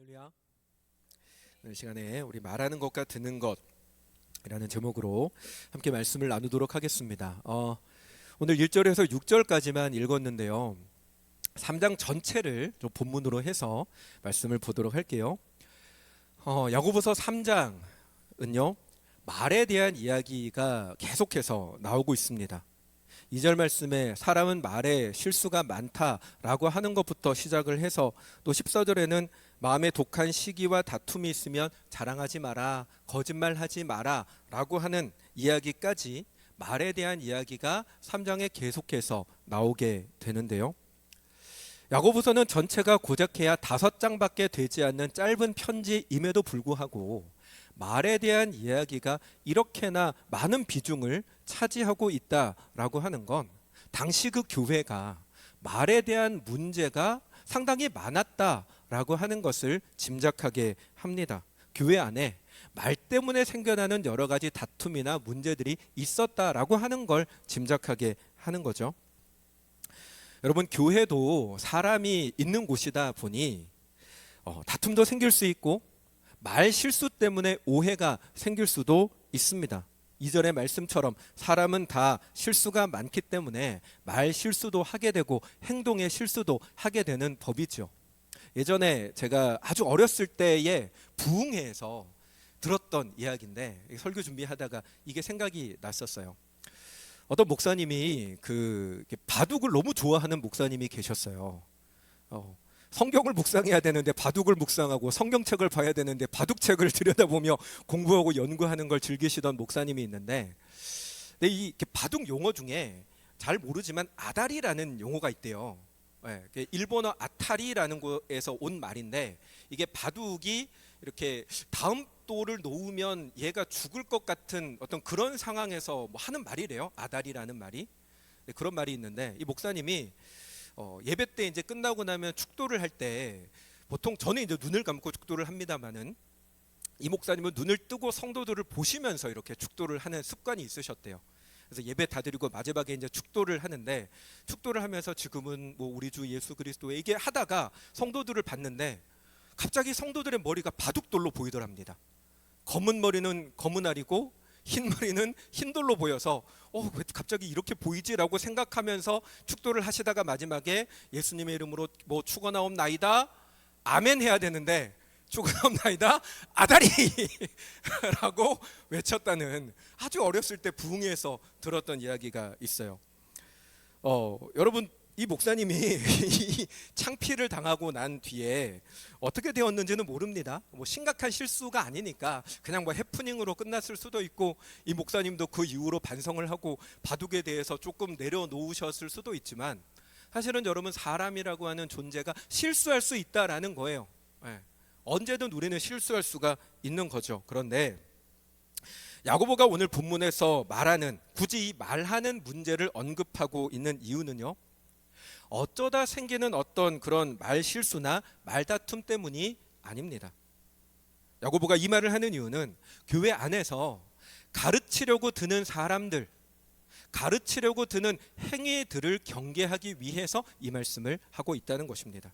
할렐루야. 오늘 시간에 우리 말하는 것과 듣는 것이라는 제목으로 함께 말씀을 나누도록 하겠습니다. 오늘 1절에서 6절까지만 읽었는데요. 3장 전체를 좀 본문으로 해서 말씀을 보도록 할게요. 야고보서 3장은요. 말에 대한 이야기가 계속해서 나오고 있습니다. 2절 말씀에 사람은 말에 실수가 많다라고 하는 것부터 시작을 해서 또 14절에는 마음에 독한 시기와 다툼이 있으면 자랑하지 마라, 거짓말하지 마라 라고 하는 이야기까지 말에 대한 이야기가 3장에 계속해서 나오게 되는데요. 야고보서는 전체가 고작해야 5장밖에 되지 않는 짧은 편지임에도 불구하고 말에 대한 이야기가 이렇게나 많은 비중을 차지하고 있다라고 하는 건 당시 그 교회가 말에 대한 문제가 상당히 많았다라고 하는 것을 짐작하게 합니다. 교회 안에 말 때문에 생겨나는 여러 가지 다툼이나 문제들이 있었다라고 하는 걸 짐작하게 하는 거죠. 여러분, 교회도 사람이 있는 곳이다 보니 다툼도 생길 수 있고 말 실수 때문에 오해가 생길 수도 있습니다. 2절의 말씀처럼 사람은 다 실수가 많기 때문에 말 실수도 하게 되고 행동의 실수도 하게 되는 법이죠. 예전에 제가 아주 어렸을 때에 부흥회에서 들었던 이야기인데 설교 준비하다가 이게 생각이 났었어요. 어떤 목사님이 바둑을 너무 좋아하는 목사님이 계셨어요. 성경을 묵상해야 되는데 바둑을 묵상하고 성경책을 봐야 되는데 바둑책을 들여다보며 공부하고 연구하는 걸 즐기시던 목사님이 있는데, 근데 이 바둑 용어 중에 잘 모르지만 아다리라는 용어가 있대요. 일본어 아타리라는 곳에서 온 말인데, 이게 바둑이 이렇게 다음 돌을 놓으면 얘가 죽을 것 같은 어떤 그런 상황에서 하는 말이래요. 아다리라는 말이. 그런 말이 있는데, 이 목사님이 예배 때 이제 끝나고 나면 축도를 할 때 보통 저는 이제 눈을 감고 축도를 합니다만은 이 목사님은 눈을 뜨고 성도들을 보시면서 이렇게 축도를 하는 습관이 있으셨대요. 그래서 예배 다 드리고 마지막에 이제 축도를 하는데, 축도를 하면서 지금은 우리 주 예수 그리스도에 이게 하다가 성도들을 봤는데 갑자기 성도들의 머리가 바둑돌로 보이더랍니다. 검은 머리는 검은 알이고 흰 머리는 흰 돌로 보여서 왜 갑자기 이렇게 보이지라고 생각하면서 축도를 하시다가 마지막에 예수님의 이름으로 축원하옵나이다 아멘 해야 되는데 축원하옵나이다 아다리 라고 외쳤다는, 아주 어렸을 때 부흥회에서 들었던 이야기가 있어요. 여러분, 이 목사님이 이 창피를 당하고 난 뒤에 어떻게 되었는지는 모릅니다. 심각한 실수가 아니니까 그냥 해프닝으로 끝났을 수도 있고, 이 목사님도 그 이후로 반성을 하고 바둑에 대해서 조금 내려놓으셨을 수도 있지만, 사실은 여러분, 사람이라고 하는 존재가 실수할 수 있다라는 거예요. 언제든 우리는 실수할 수가 있는 거죠. 그런데 야고보가 오늘 본문에서 굳이 이 말하는 문제를 언급하고 있는 이유는요, 어쩌다 생기는 어떤 그런 말 실수나 말다툼 때문이 아닙니다. 야고보가 이 말을 하는 이유는 교회 안에서 가르치려고 드는 사람들, 가르치려고 드는 행위들을 경계하기 위해서 이 말씀을 하고 있다는 것입니다.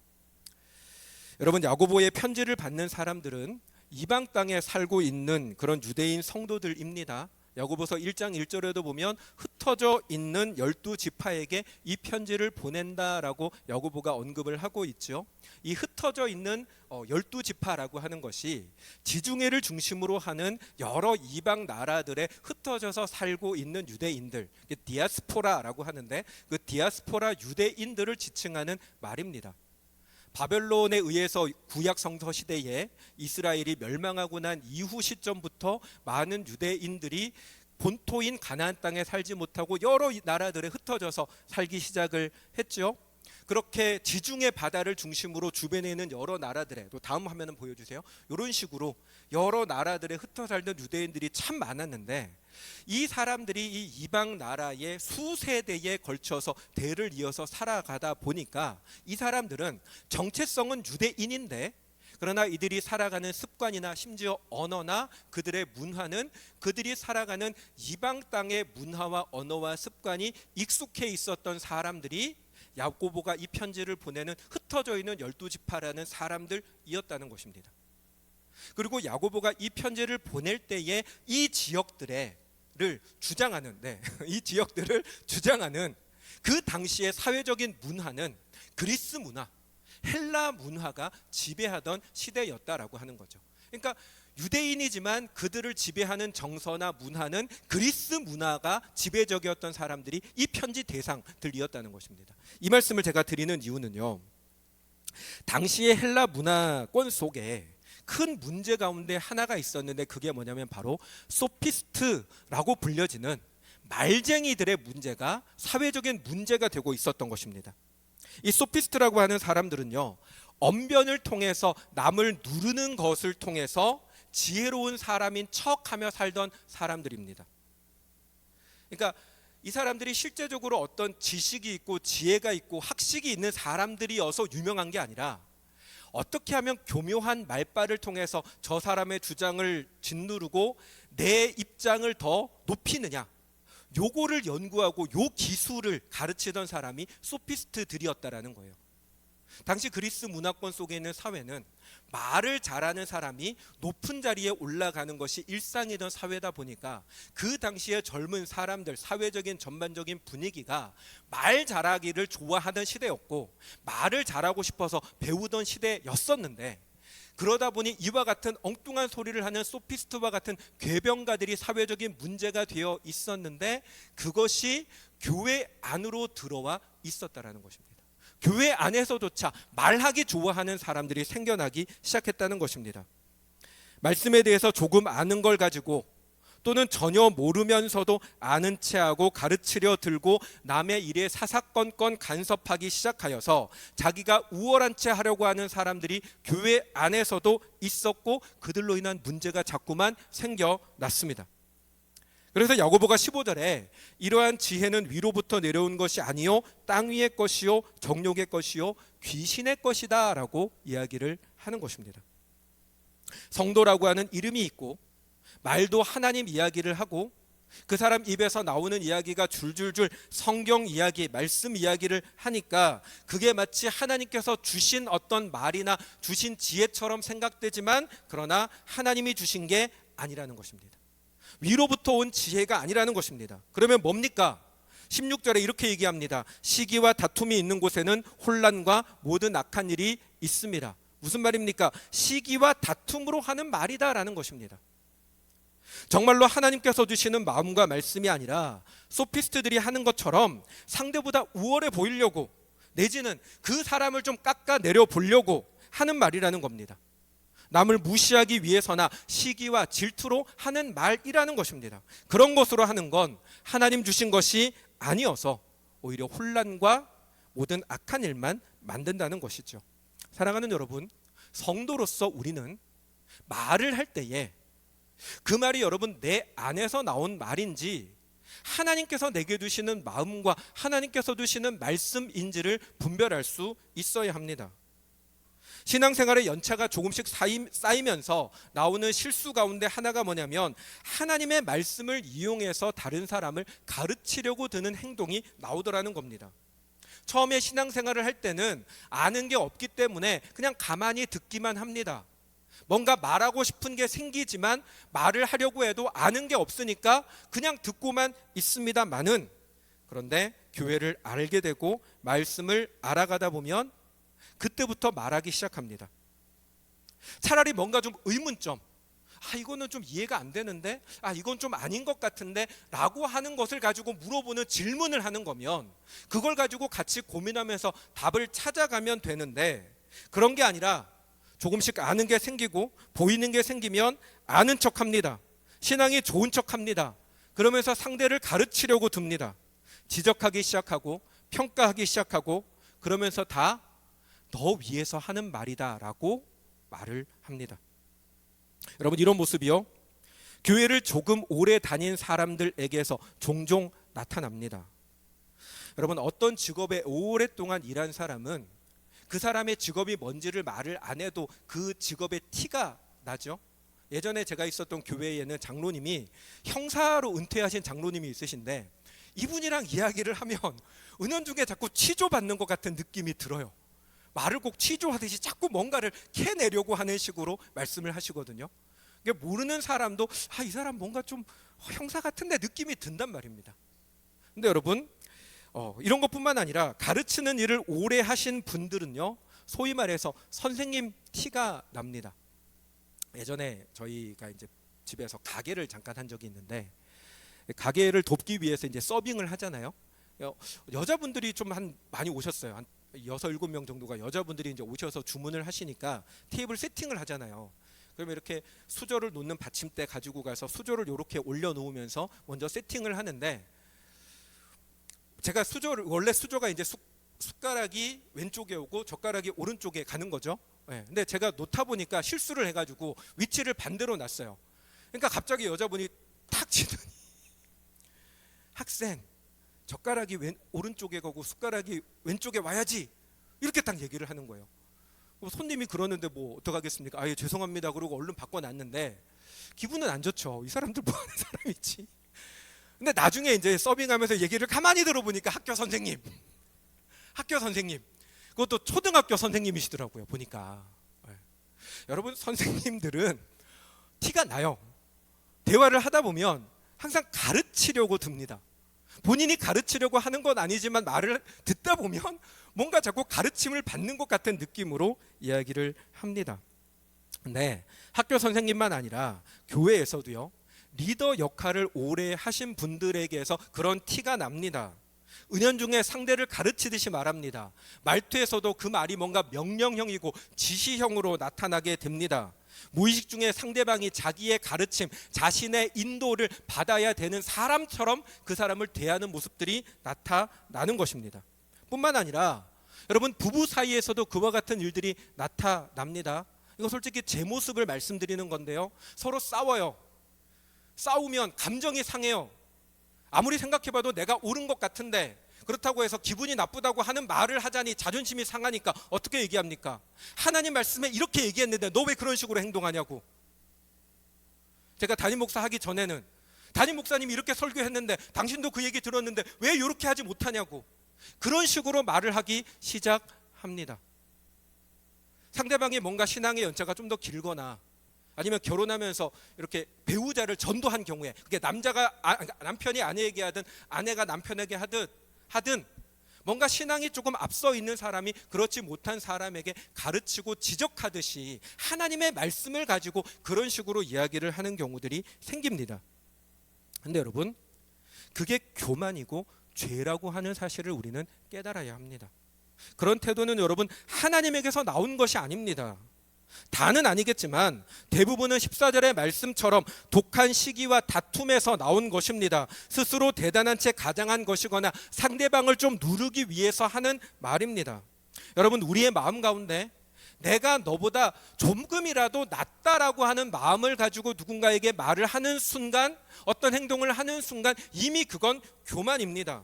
여러분, 야고보의 편지를 받는 사람들은 이방 땅에 살고 있는 그런 유대인 성도들입니다. 야고보서 1장 1절에도 보면 흩어져 있는 12지파에게 이 편지를 보낸다라고 야고보가 언급을 하고 있죠. 이 흩어져 있는 12지파라고 하는 것이 지중해를 중심으로 하는 여러 이방 나라들에 흩어져서 살고 있는 유대인들, 디아스포라라고 하는데, 그 디아스포라 유대인들을 지칭하는 말입니다. 바벨론에 의해서 구약 성서 시대에 이스라엘이 멸망하고 난 이후 시점부터 많은 유대인들이 본토인 가나안 땅에 살지 못하고 여러 나라들에 흩어져서 살기 시작을 했죠. 그렇게 지중해 바다를 중심으로 주변에 있는 여러 나라들에, 또 다음 화면은 보여주세요. 이런 식으로 여러 나라들에 흩어 살던 유대인들이 참 많았는데, 이 사람들이 이 이방 나라에 수세대에 걸쳐서 대를 이어서 살아가다 보니까 이 사람들은 정체성은 유대인인데, 그러나 이들이 살아가는 습관이나 심지어 언어나 그들의 문화는 그들이 살아가는 이방 땅의 문화와 언어와 습관이 익숙해 있었던 사람들이 야고보가 이 편지를 보내는 흩어져 있는 12지파라는 사람들이었다는 것입니다. 그리고 야고보가 이 편지를 보낼 때에 이 지역들을 주장하는 이 지역들을 주장하는 그 당시의 사회적인 문화는 그리스 문화, 헬라 문화가 지배하던 시대였다라고 하는 거죠. 그러니까 유대인이지만 그들을 지배하는 정서나 문화는 그리스 문화가 지배적이었던 사람들이 이 편지 대상들이었다는 것입니다. 이 말씀을 제가 드리는 이유는요, 당시의 헬라 문화권 속에 큰 문제 가운데 하나가 있었는데, 그게 뭐냐면 바로 소피스트라고 불려지는 말쟁이들의 문제가 사회적인 문제가 되고 있었던 것입니다. 이 소피스트라고 하는 사람들은요, 언변을 통해서 남을 누르는 것을 통해서 지혜로운 사람인 척하며 살던 사람들입니다. 그러니까 이 사람들이 실제적으로 어떤 지식이 있고 지혜가 있고 학식이 있는 사람들이어서 유명한 게 아니라, 어떻게 하면 교묘한 말발을 통해서 저 사람의 주장을 짓누르고 내 입장을 더 높이느냐, 요거를 연구하고 요 기술을 가르치던 사람이 소피스트들이었다라는 거예요. 당시 그리스 문화권 속에 있는 사회는 말을 잘하는 사람이 높은 자리에 올라가는 것이 일상이던 사회다 보니까, 그 당시에 젊은 사람들, 사회적인 전반적인 분위기가 말 잘하기를 좋아하던 시대였고, 말을 잘하고 싶어서 배우던 시대였었는데, 그러다 보니 이와 같은 엉뚱한 소리를 하는 소피스트와 같은 궤변가들이 사회적인 문제가 되어 있었는데, 그것이 교회 안으로 들어와 있었다라는 것입니다. 교회 안에서조차 말하기 좋아하는 사람들이 생겨나기 시작했다는 것입니다. 말씀에 대해서 조금 아는 걸 가지고, 또는 전혀 모르면서도 아는 체하고 가르치려 들고 남의 일에 사사건건 간섭하기 시작하여서 자기가 우월한 채 하려고 하는 사람들이 교회 안에서도 있었고, 그들로 인한 문제가 자꾸만 생겨났습니다. 그래서 야고보가 15절에 이러한 지혜는 위로부터 내려온 것이 아니요 땅 위의 것이요 정욕의 것이요 귀신의 것이다 라고 이야기를 하는 것입니다. 성도라고 하는 이름이 있고, 말도 하나님 이야기를 하고, 그 사람 입에서 나오는 이야기가 줄줄줄 성경 이야기, 말씀 이야기를 하니까 그게 마치 하나님께서 주신 어떤 말이나 주신 지혜처럼 생각되지만, 그러나 하나님이 주신 게 아니라는 것입니다. 위로부터 온 지혜가 아니라는 것입니다. 그러면 뭡니까? 16절에 이렇게 얘기합니다. 시기와 다툼이 있는 곳에는 혼란과 모든 악한 일이 있습니다. 무슨 말입니까? 시기와 다툼으로 하는 말이다라는 것입니다. 정말로 하나님께서 주시는 마음과 말씀이 아니라 소피스트들이 하는 것처럼 상대보다 우월해 보이려고, 내지는 그 사람을 좀 깎아내려 보려고 하는 말이라는 겁니다. 남을 무시하기 위해서나 시기와 질투로 하는 말이라는 것입니다. 그런 것으로 하는 건 하나님 주신 것이 아니어서 오히려 혼란과 모든 악한 일만 만든다는 것이죠. 사랑하는 여러분, 성도로서 우리는 말을 할 때에 그 말이 여러분 내 안에서 나온 말인지, 하나님께서 내게 주시는 마음과 하나님께서 주시는 말씀인지를 분별할 수 있어야 합니다. 신앙생활의 연차가 조금씩 쌓이면서 나오는 실수 가운데 하나가 뭐냐면, 하나님의 말씀을 이용해서 다른 사람을 가르치려고 드는 행동이 나오더라는 겁니다. 처음에 신앙생활을 할 때는 아는 게 없기 때문에 그냥 가만히 듣기만 합니다. 뭔가 말하고 싶은 게 생기지만 말을 하려고 해도 아는 게 없으니까 그냥 듣고만 있습니다만은, 그런데 교회를 알게 되고 말씀을 알아가다 보면 그때부터 말하기 시작합니다. 차라리 뭔가 좀 의문점, 이거는 좀 이해가 안 되는데, 이건 좀 아닌 것 같은데 라고 하는 것을 가지고 물어보는 질문을 하는 거면 그걸 가지고 같이 고민하면서 답을 찾아가면 되는데, 그런 게 아니라 조금씩 아는 게 생기고 보이는 게 생기면 아는 척합니다. 신앙이 좋은 척합니다. 그러면서 상대를 가르치려고 듭니다. 지적하기 시작하고 평가하기 시작하고, 그러면서 다 더 위에서 하는 말이다라고 말을 합니다. 여러분, 이런 모습이요, 교회를 조금 오래 다닌 사람들에게서 종종 나타납니다. 여러분, 어떤 직업에 오랫동안 일한 사람은 그 사람의 직업이 뭔지를 말을 안 해도 그 직업의 티가 나죠. 예전에 제가 있었던 교회에는 장로님이, 형사로 은퇴하신 장로님이 있으신데, 이분이랑 이야기를 하면 은연중에 자꾸 취조받는 것 같은 느낌이 들어요. 말을 꼭 취조하듯이 자꾸 뭔가를 캐내려고 하는 식으로 말씀을 하시거든요. 모르는 사람도 이 사람 뭔가 좀 형사 같은데 느낌이 든단 말입니다. 근데 여러분, 이런 것뿐만 아니라 가르치는 일을 오래 하신 분들은요, 소위 말해서 선생님 티가 납니다. 예전에 저희가 이제 집에서 가게를 잠깐 한 적이 있는데, 가게를 돕기 위해서 이제 서빙을 하잖아요. 여자분들이 좀 많이 오셨어요. 한 6, 7명 정도가 여자분들이 이제 오셔서 주문을 하시니까 테이블 세팅을 하잖아요. 그러면 이렇게 수저를 놓는 받침대 가지고 가서 수저를 이렇게 올려놓으면서 먼저 세팅을 하는데, 제가 원래 수저가 이제 숟가락이 왼쪽에 오고 젓가락이 오른쪽에 가는 거죠. 근데 제가 놓다 보니까 실수를 해가지고 위치를 반대로 놨어요. 그러니까 갑자기 여자분이 탁 치더니 학생, 젓가락이 오른쪽에 가고 숟가락이 왼쪽에 와야지, 이렇게 딱 얘기를 하는 거예요. 손님이 그러는데 뭐 어떡하겠습니까? 예, 죄송합니다 그러고 얼른 바꿔놨는데 기분은 안 좋죠. 이 사람들 뭐 하는 사람이지. 근데 나중에 이제 서빙하면서 얘기를 가만히 들어보니까 학교 선생님, 그것도 초등학교 선생님이시더라고요, 보니까. 여러분, 선생님들은 티가 나요. 대화를 하다 보면 항상 가르치려고 듭니다. 본인이 가르치려고 하는 건 아니지만 말을 듣다 보면 뭔가 자꾸 가르침을 받는 것 같은 느낌으로 이야기를 합니다. 네, 학교 선생님만 아니라 교회에서도요, 리더 역할을 오래 하신 분들에게서 그런 티가 납니다. 은연중에 상대를 가르치듯이 말합니다. 말투에서도 그 말이 뭔가 명령형이고 지시형으로 나타나게 됩니다. 무의식 중에 상대방이 자기의 가르침, 자신의 인도를 받아야 되는 사람처럼 그 사람을 대하는 모습들이 나타나는 것입니다. 뿐만 아니라 여러분, 부부 사이에서도 그와 같은 일들이 나타납니다. 이거 솔직히 제 모습을 말씀드리는 건데요, 서로 싸워요. 싸우면 감정이 상해요. 아무리 생각해봐도 내가 옳은 것 같은데 그렇다고 해서 기분이 나쁘다고 하는 말을 하자니 자존심이 상하니까 어떻게 얘기합니까? 하나님 말씀에 이렇게 얘기했는데 너 왜 그런 식으로 행동하냐고. 제가 담임 목사 하기 전에는 담임 목사님이 이렇게 설교했는데 당신도 그 얘기 들었는데 왜 이렇게 하지 못하냐고, 그런 식으로 말을 하기 시작합니다. 상대방이 뭔가 신앙의 연차가 좀 더 길거나 아니면 결혼하면서 이렇게 배우자를 전도한 경우에, 그게 남편이 아내에게 하든 아내가 남편에게 하든 뭔가 신앙이 조금 앞서 있는 사람이 그렇지 못한 사람에게 가르치고 지적하듯이 하나님의 말씀을 가지고 그런 식으로 이야기를 하는 경우들이 생깁니다. 근데 여러분, 그게 교만이고 죄라고 하는 사실을 우리는 깨달아야 합니다. 그런 태도는 여러분, 하나님에게서 나온 것이 아닙니다. 다는 아니겠지만 대부분은 14절의 말씀처럼 독한 시기와 다툼에서 나온 것입니다. 스스로 대단한 채 가장한 것이거나 상대방을 좀 누르기 위해서 하는 말입니다. 여러분, 우리의 마음 가운데 내가 너보다 조금이라도 낫다라고 하는 마음을 가지고 누군가에게 말을 하는 순간, 어떤 행동을 하는 순간 이미 그건 교만입니다.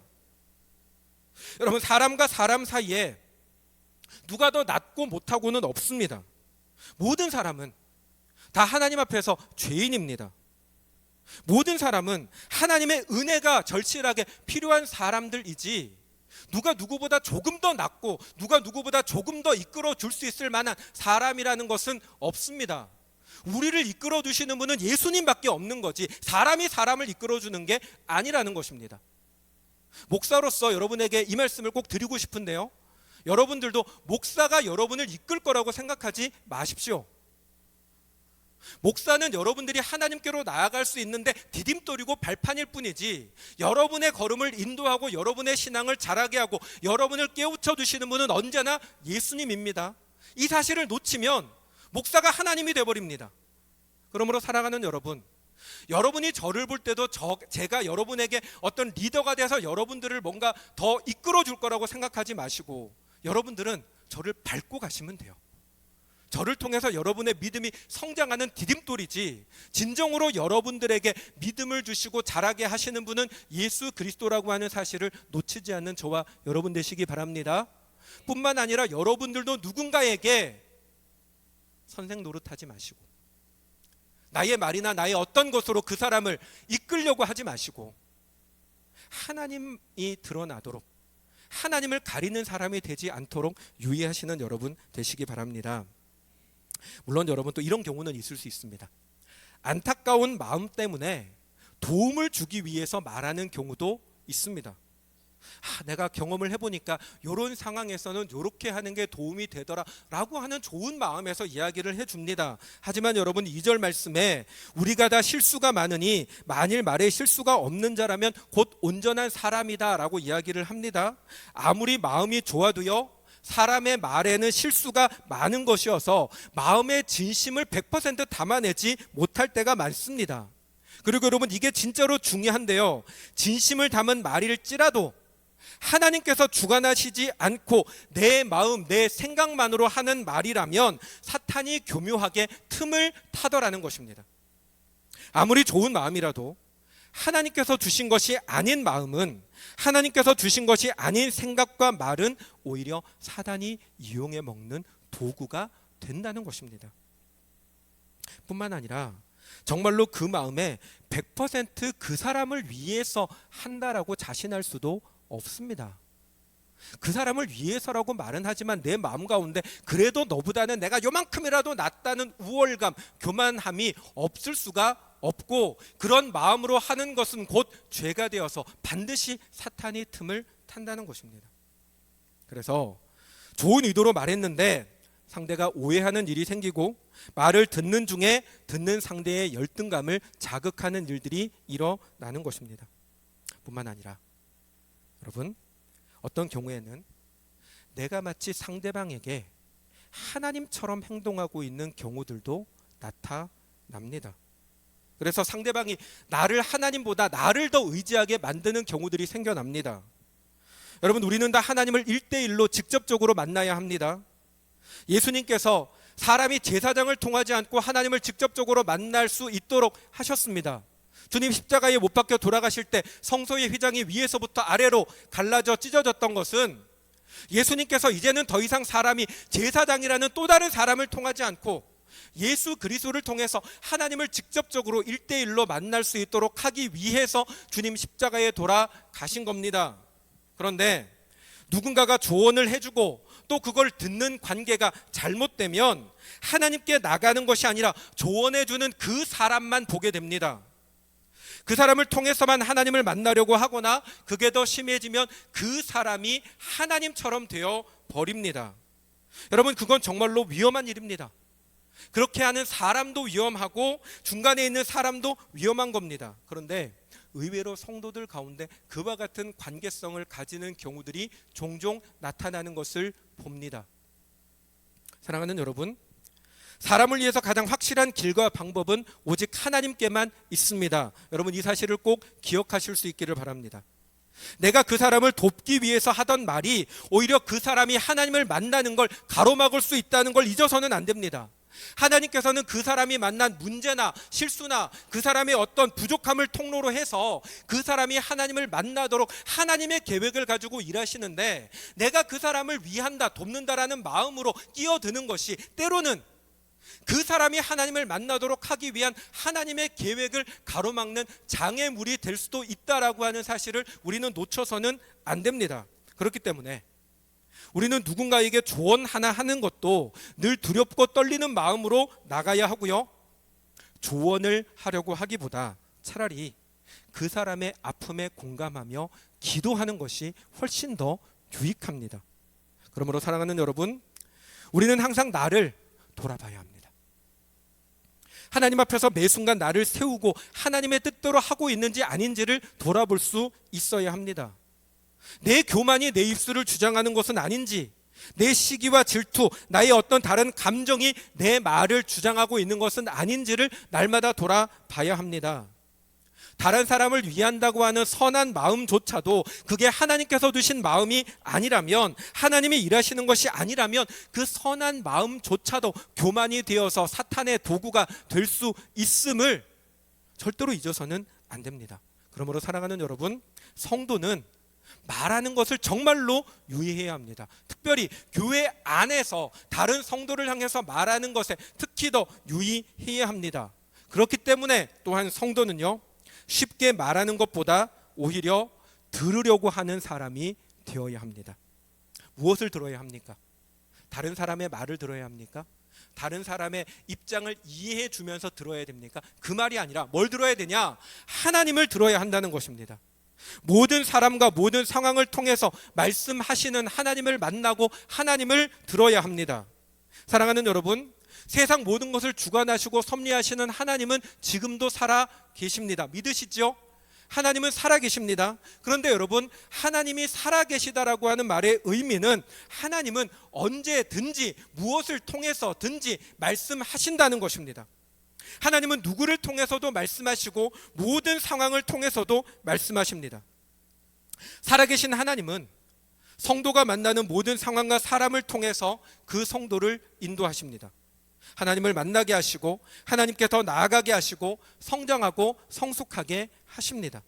여러분, 사람과 사람 사이에 누가 더 낫고 못하고는 없습니다. 모든 사람은 다 하나님 앞에서 죄인입니다. 모든 사람은 하나님의 은혜가 절실하게 필요한 사람들이지, 누가 누구보다 조금 더 낫고 누가 누구보다 조금 더 이끌어 줄 수 있을 만한 사람이라는 것은 없습니다. 우리를 이끌어 주시는 분은 예수님밖에 없는 거지 사람이 사람을 이끌어 주는 게 아니라는 것입니다. 목사로서 여러분에게 이 말씀을 꼭 드리고 싶은데요, 여러분들도 목사가 여러분을 이끌 거라고 생각하지 마십시오. 목사는 여러분들이 하나님께로 나아갈 수 있는데 디딤돌이고 발판일 뿐이지, 여러분의 걸음을 인도하고 여러분의 신앙을 자라게 하고 여러분을 깨우쳐 주시는 분은 언제나 예수님입니다. 이 사실을 놓치면 목사가 하나님이 되어버립니다. 그러므로 사랑하는 여러분, 여러분이 저를 볼 때도 제가 여러분에게 어떤 리더가 돼서 여러분들을 뭔가 더 이끌어 줄 거라고 생각하지 마시고, 여러분들은 저를 밟고 가시면 돼요. 저를 통해서 여러분의 믿음이 성장하는 디딤돌이지, 진정으로 여러분들에게 믿음을 주시고 자라게 하시는 분은 예수 그리스도라고 하는 사실을 놓치지 않는 저와 여러분 되시기 바랍니다. 뿐만 아니라 여러분들도 누군가에게 선생 노릇하지 마시고, 나의 말이나 나의 어떤 것으로 그 사람을 이끌려고 하지 마시고, 하나님이 드러나도록, 하나님을 가리는 사람이 되지 않도록 유의하시는 여러분 되시기 바랍니다. 물론 여러분 또 이런 경우는 있을 수 있습니다. 안타까운 마음 때문에 도움을 주기 위해서 말하는 경우도 있습니다. 내가 경험을 해보니까 이런 상황에서는 이렇게 하는 게 도움이 되더라 라고 하는 좋은 마음에서 이야기를 해줍니다. 하지만 여러분 2절 말씀에 우리가 다 실수가 많으니 만일 말에 실수가 없는 자라면 곧 온전한 사람이다 라고 이야기를 합니다. 아무리 마음이 좋아도요, 사람의 말에는 실수가 많은 것이어서 마음의 진심을 100% 담아내지 못할 때가 많습니다. 그리고 여러분 이게 진짜로 중요한데요, 진심을 담은 말일지라도 하나님께서 주관하시지 않고 내 마음, 내 생각만으로 하는 말이라면 사탄이 교묘하게 틈을 타더라는 것입니다. 아무리 좋은 마음이라도 하나님께서 주신 것이 아닌 마음은, 하나님께서 주신 것이 아닌 생각과 말은 오히려 사단이 이용해 먹는 도구가 된다는 것입니다. 뿐만 아니라 정말로 그 마음에 100% 그 사람을 위해서 한다라고 자신할 수도 없습니다. 그 사람을 위해서라고 말은 하지만 내 마음 가운데 그래도 너보다는 내가 요만큼이라도 낫다는 우월감, 교만함이 없을 수가 없고, 그런 마음으로 하는 것은 곧 죄가 되어서 반드시 사탄이 틈을 탄다는 것입니다. 그래서 좋은 의도로 말했는데 상대가 오해하는 일이 생기고, 말을 듣는 중에 듣는 상대의 열등감을 자극하는 일들이 일어나는 것입니다. 뿐만 아니라 여러분, 어떤 경우에는 내가 마치 상대방에게 하나님처럼 행동하고 있는 경우들도 나타납니다. 그래서 상대방이 나를 하나님보다 나를 더 의지하게 만드는 경우들이 생겨납니다. 여러분, 우리는 다 하나님을 1대1로 직접적으로 만나야 합니다. 예수님께서 사람이 제사장을 통하지 않고 하나님을 직접적으로 만날 수 있도록 하셨습니다. 주님 십자가에 못 박혀 돌아가실 때 성소의 휘장이 위에서부터 아래로 갈라져 찢어졌던 것은 예수님께서 이제는 더 이상 사람이 제사장이라는 또 다른 사람을 통하지 않고 예수 그리스도를 통해서 하나님을 직접적으로 1대1로 만날 수 있도록 하기 위해서 주님 십자가에 돌아가신 겁니다. 그런데 누군가가 조언을 해주고 또 그걸 듣는 관계가 잘못되면 하나님께 나가는 것이 아니라 조언해주는 그 사람만 보게 됩니다. 그 사람을 통해서만 하나님을 만나려고 하거나 그게 더 심해지면 그 사람이 하나님처럼 되어 버립니다. 여러분, 그건 정말로 위험한 일입니다. 그렇게 하는 사람도 위험하고 중간에 있는 사람도 위험한 겁니다. 그런데 의외로 성도들 가운데 그와 같은 관계성을 가지는 경우들이 종종 나타나는 것을 봅니다. 사랑하는 여러분, 사람을 위해서 가장 확실한 길과 방법은 오직 하나님께만 있습니다. 여러분, 이 사실을 꼭 기억하실 수 있기를 바랍니다. 내가 그 사람을 돕기 위해서 하던 말이 오히려 그 사람이 하나님을 만나는 걸 가로막을 수 있다는 걸 잊어서는 안 됩니다. 하나님께서는 그 사람이 만난 문제나 실수나 그 사람의 어떤 부족함을 통로로 해서 그 사람이 하나님을 만나도록 하나님의 계획을 가지고 일하시는데, 내가 그 사람을 위한다, 돕는다라는 마음으로 끼어드는 것이 때로는 그 사람이 하나님을 만나도록 하기 위한 하나님의 계획을 가로막는 장애물이 될 수도 있다라고 하는 사실을 우리는 놓쳐서는 안 됩니다. 그렇기 때문에 우리는 누군가에게 조언 하나 하는 것도 늘 두렵고 떨리는 마음으로 나가야 하고요, 조언을 하려고 하기보다 차라리 그 사람의 아픔에 공감하며 기도하는 것이 훨씬 더 유익합니다. 그러므로 사랑하는 여러분, 우리는 항상 나를 돌아봐야 합니다. 하나님 앞에서 매 순간 나를 세우고 하나님의 뜻대로 하고 있는지 아닌지를 돌아볼 수 있어야 합니다. 내 교만이 내 입술을 주장하는 것은 아닌지, 내 시기와 질투, 나의 어떤 다른 감정이 내 말을 주장하고 있는 것은 아닌지를 날마다 돌아봐야 합니다. 다른 사람을 위한다고 하는 선한 마음조차도 그게 하나님께서 주신 마음이 아니라면, 하나님이 일하시는 것이 아니라면 그 선한 마음조차도 교만이 되어서 사탄의 도구가 될 수 있음을 절대로 잊어서는 안 됩니다. 그러므로 사랑하는 여러분, 성도는 말하는 것을 정말로 유의해야 합니다. 특별히 교회 안에서 다른 성도를 향해서 말하는 것에 특히 더 유의해야 합니다. 그렇기 때문에 또한 성도는요, 쉽게 말하는 것보다 오히려 들으려고 하는 사람이 되어야 합니다. 무엇을 들어야 합니까? 다른 사람의 말을 들어야 합니까? 다른 사람의 입장을 이해해 주면서 들어야 됩니까? 그 말이 아니라 뭘 들어야 되냐? 하나님을 들어야 한다는 것입니다. 모든 사람과 모든 상황을 통해서 말씀하시는 하나님을 만나고 하나님을 들어야 합니다. 사랑하는 여러분, 세상 모든 것을 주관하시고 섭리하시는 하나님은 지금도 살아 계십니다. 믿으시죠? 하나님은 살아 계십니다. 그런데 여러분, 하나님이 살아 계시다라고 하는 말의 의미는 하나님은 언제든지 무엇을 통해서든지 말씀하신다는 것입니다. 하나님은 누구를 통해서도 말씀하시고 모든 상황을 통해서도 말씀하십니다. 살아계신 하나님은 성도가 만나는 모든 상황과 사람을 통해서 그 성도를 인도하십니다. 하나님을 만나게 하시고 하나님께 더 나아가게 하시고 성장하고 성숙하게 하십니다.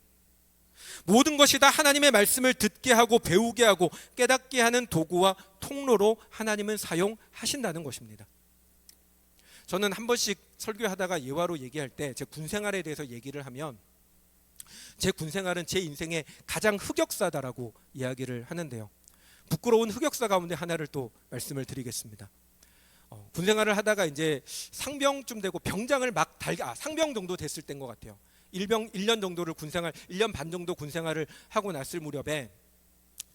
모든 것이 다 하나님의 말씀을 듣게 하고 배우게 하고 깨닫게 하는 도구와 통로로 하나님은 사용하신다는 것입니다. 저는 한 번씩 설교하다가 예화로 얘기할 때 제 군생활에 대해서 얘기를 하면 제 군생활은 제 인생의 가장 흑역사다라고 이야기를 하는데요. 부끄러운 흑역사 가운데 하나를 또 말씀을 드리겠습니다. 군생활을 하다가 이제 상병쯤 되고 병장을 막 상병 정도 됐을 때인 것 같아요. 1년 정도를 1년 반 정도 군생활을 하고 났을 무렵에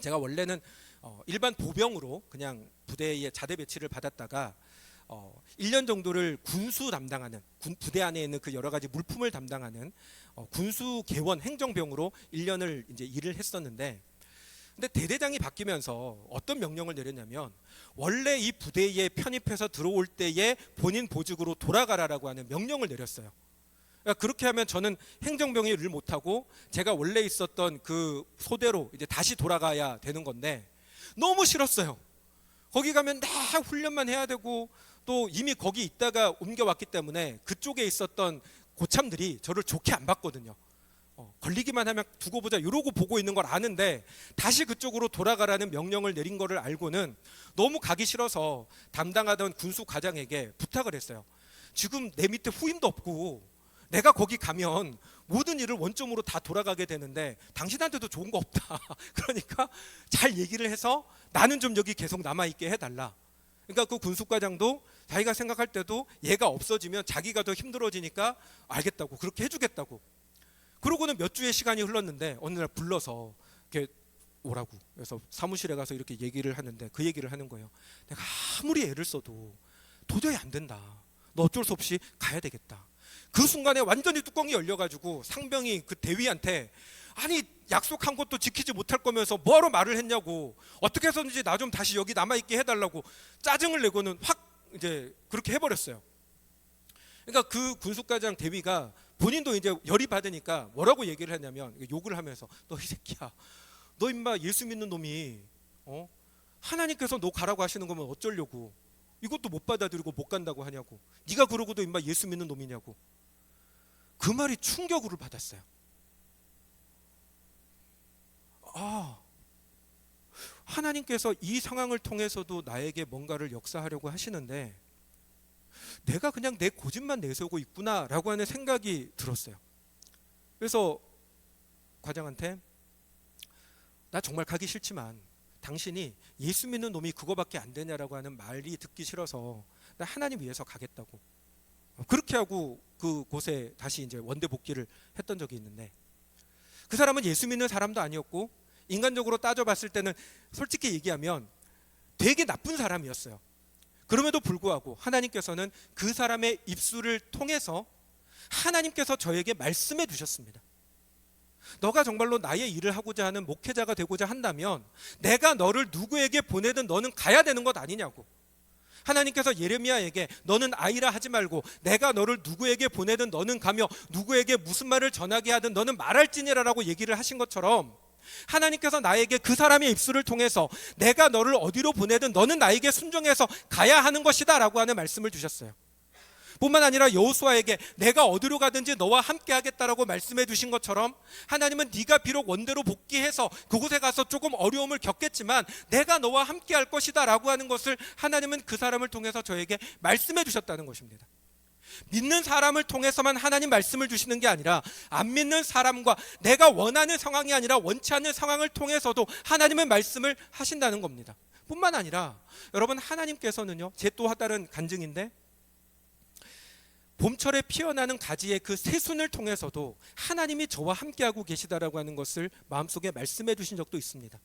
제가 원래는 일반 보병으로 그냥 부대에 자대 배치를 받았다가 1년 정도를 군수 담당하는 부대 안에 있는 그 여러 가지 물품을 담당하는 군수 개원 행정병으로 1년을 이제 일을 했었는데, 근데 대대장이 바뀌면서 어떤 명령을 내렸냐면 원래 이 부대에 편입해서 들어올 때에 본인 보직으로 돌아가라라고 하는 명령을 내렸어요. 그러니까 그렇게 하면 저는 행정병의 일을 못하고 제가 원래 있었던 그 소대로 이제 다시 돌아가야 되는 건데 너무 싫었어요. 거기 가면 다 훈련만 해야 되고 또 이미 거기 있다가 옮겨왔기 때문에 그쪽에 있었던 고참들이 저를 좋게 안 봤거든요. 걸리기만 하면 두고 보자 이러고 보고 있는 걸 아는데 다시 그쪽으로 돌아가라는 명령을 내린 거를 알고는 너무 가기 싫어서 담당하던 군수 과장에게 부탁을 했어요. 지금 내 밑에 후임도 없고 내가 거기 가면 모든 일을 원점으로 다 돌아가게 되는데 당신한테도 좋은 거 없다. 그러니까 잘 얘기를 해서 나는 좀 여기 계속 남아있게 해달라. 그러니까 그 군수과장도 자기가 생각할 때도 얘가 없어지면 자기가 더 힘들어지니까 알겠다고 그렇게 해주겠다고. 그러고는 몇 주의 시간이 흘렀는데 어느 날 불러서 이렇게 오라고. 그래서 사무실에 가서 이렇게 얘기를 하는데 그 얘기를 하는 거예요. 내가 아무리 애를 써도 도저히 안 된다. 너 어쩔 수 없이 가야 되겠다. 그 순간에 완전히 뚜껑이 열려가지고 상병이 그 대위한테 아니 약속한 것도 지키지 못할 거면서 뭐하러 말을 했냐고, 어떻게 해서든지 나 좀 다시 여기 남아있게 해달라고 짜증을 내고는 확 이제 그렇게 해버렸어요. 그러니까 그 군수과장 대위가 본인도 이제 열이 받으니까 뭐라고 얘기를 했냐면 욕을 하면서 너 이 새끼야, 너 임마 예수 믿는 놈이 하나님께서 너 가라고 하시는 거면 어쩌려고 이것도 못 받아들이고 못 간다고 하냐고, 네가 그러고도 임마 예수 믿는 놈이냐고. 그 말이 충격을 받았어요. 하나님께서 이 상황을 통해서도 나에게 뭔가를 역사하려고 하시는데 내가 그냥 내 고집만 내세우고 있구나라고 하는 생각이 들었어요. 그래서 과장한테 나 정말 가기 싫지만 당신이 예수 믿는 놈이 그거밖에 안 되냐라고 하는 말이 듣기 싫어서 나 하나님 위해서 가겠다고. 그렇게 하고 그 곳에 다시 이제 원대 복귀를 했던 적이 있는데, 그 사람은 예수 믿는 사람도 아니었고 인간적으로 따져봤을 때는 솔직히 얘기하면 되게 나쁜 사람이었어요. 그럼에도 불구하고 하나님께서는 그 사람의 입술을 통해서 하나님께서 저에게 말씀해 주셨습니다. 너가 정말로 나의 일을 하고자 하는 목회자가 되고자 한다면 내가 너를 누구에게 보내든 너는 가야 되는 것 아니냐고. 하나님께서 예레미야에게 너는 아이라 하지 말고 내가 너를 누구에게 보내든 너는 가며 누구에게 무슨 말을 전하게 하든 너는 말할지니라라고 얘기를 하신 것처럼 하나님께서 나에게 그 사람의 입술을 통해서 내가 너를 어디로 보내든 너는 나에게 순종해서 가야 하는 것이다 라고 하는 말씀을 주셨어요. 뿐만 아니라 여호수아에게 내가 어디로 가든지 너와 함께 하겠다라고 말씀해 주신 것처럼 하나님은 네가 비록 원대로 복귀해서 그곳에 가서 조금 어려움을 겪겠지만 내가 너와 함께 할 것이다 라고 하는 것을 하나님은 그 사람을 통해서 저에게 말씀해 주셨다는 것입니다. 믿는 사람을 통해서만 하나님 말씀을 주시는 게 아니라 안 믿는 사람과 내가 원하는 상황이 아니라 원치 않는 상황을 통해서도 하나님의 말씀을 하신다는 겁니다. 뿐만 아니라 여러분, 하나님께서는요, 제 또 다른 간증인데, 봄철에 피어나는 가지의 그 새순을 통해서도 하나님이 저와 함께하고 계시다라고 하는 것을 마음속에 말씀해 주신 적도 있습니다.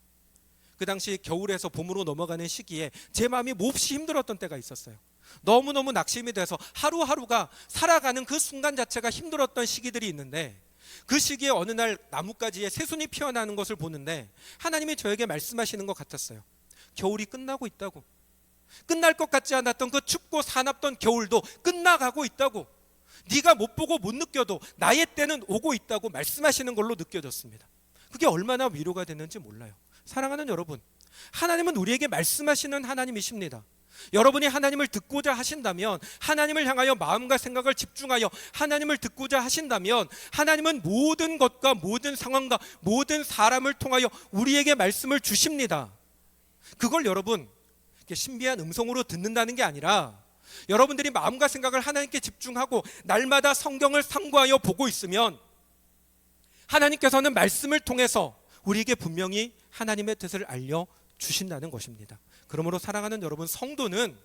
그 당시 겨울에서 봄으로 넘어가는 시기에 제 마음이 몹시 힘들었던 때가 있었어요. 너무너무 낙심이 돼서 하루하루가 살아가는 그 순간 자체가 힘들었던 시기들이 있는데, 그 시기에 어느 날 나뭇가지에 새순이 피어나는 것을 보는데 하나님이 저에게 말씀하시는 것 같았어요. 겨울이 끝나고 있다고. 끝날 것 같지 않았던 그 춥고 사납던 겨울도 끝나가고 있다고. 네가 못 보고 못 느껴도 나의 때는 오고 있다고 말씀하시는 걸로 느껴졌습니다. 그게 얼마나 위로가 됐는지 몰라요. 사랑하는 여러분, 하나님은 우리에게 말씀하시는 하나님이십니다. 여러분이 하나님을 듣고자 하신다면, 하나님을 향하여 마음과 생각을 집중하여 하나님을 듣고자 하신다면, 하나님은 모든 것과 모든 상황과 모든 사람을 통하여 우리에게 말씀을 주십니다. 그걸 여러분 신비한 음성으로 듣는다는 게 아니라, 여러분들이 마음과 생각을 하나님께 집중하고 날마다 성경을 상고하여 보고 있으면 하나님께서는 말씀을 통해서 우리에게 분명히 하나님의 뜻을 알려주신다는 것입니다. 그러므로 사랑하는 여러분, 성도는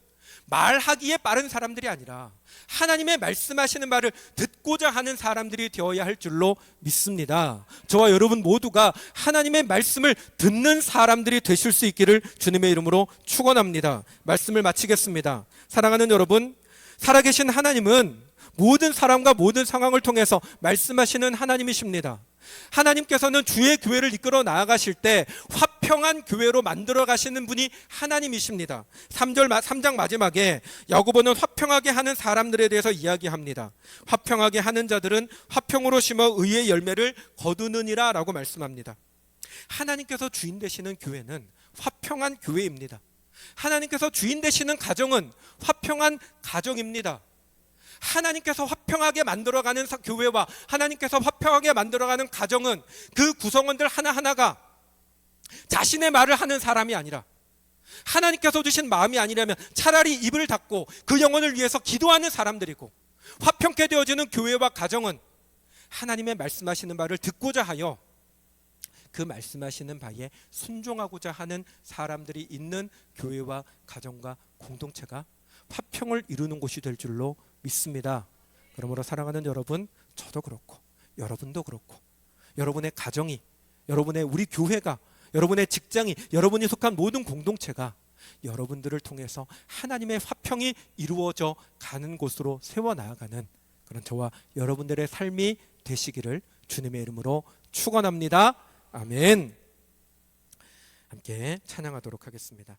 말하기에 빠른 사람들이 아니라 하나님의 말씀하시는 말을 듣고자 하는 사람들이 되어야 할 줄로 믿습니다. 저와 여러분 모두가 하나님의 말씀을 듣는 사람들이 되실 수 있기를 주님의 이름으로 축원합니다. 말씀을 마치겠습니다. 사랑하는 여러분, 살아계신 하나님은 모든 사람과 모든 상황을 통해서 말씀하시는 하나님이십니다. 하나님께서는 주의 교회를 이끌어 나아가실 때 화평한 교회로 만들어 가시는 분이 하나님이십니다. 3장 마지막에 야고보는 화평하게 하는 사람들에 대해서 이야기합니다. 화평하게 하는 자들은 화평으로 심어 의의 열매를 거두느니라 라고 말씀합니다. 하나님께서 주인 되시는 교회는 화평한 교회입니다. 하나님께서 주인 되시는 가정은 화평한 가정입니다. 하나님께서 화평하게 만들어가는 교회와 하나님께서 화평하게 만들어가는 가정은 그 구성원들 하나하나가 자신의 말을 하는 사람이 아니라, 하나님께서 주신 마음이 아니라면 차라리 입을 닫고 그 영혼을 위해서 기도하는 사람들이고, 화평케 되어지는 교회와 가정은 하나님의 말씀하시는 바를 듣고자 하여 그 말씀하시는 바에 순종하고자 하는 사람들이 있는 교회와 가정과 공동체가 화평을 이루는 곳이 될 줄로 믿습니다. 그러므로 사랑하는 여러분, 저도 그렇고 여러분도 그렇고, 여러분의 가정이, 여러분의 우리 교회가, 여러분의 직장이, 여러분이 속한 모든 공동체가 여러분들을 통해서 하나님의 화평이 이루어져 가는 곳으로 세워나가는 그런 저와 여러분들의 삶이 되시기를 주님의 이름으로 축원합니다. 아멘. 함께 찬양하도록 하겠습니다.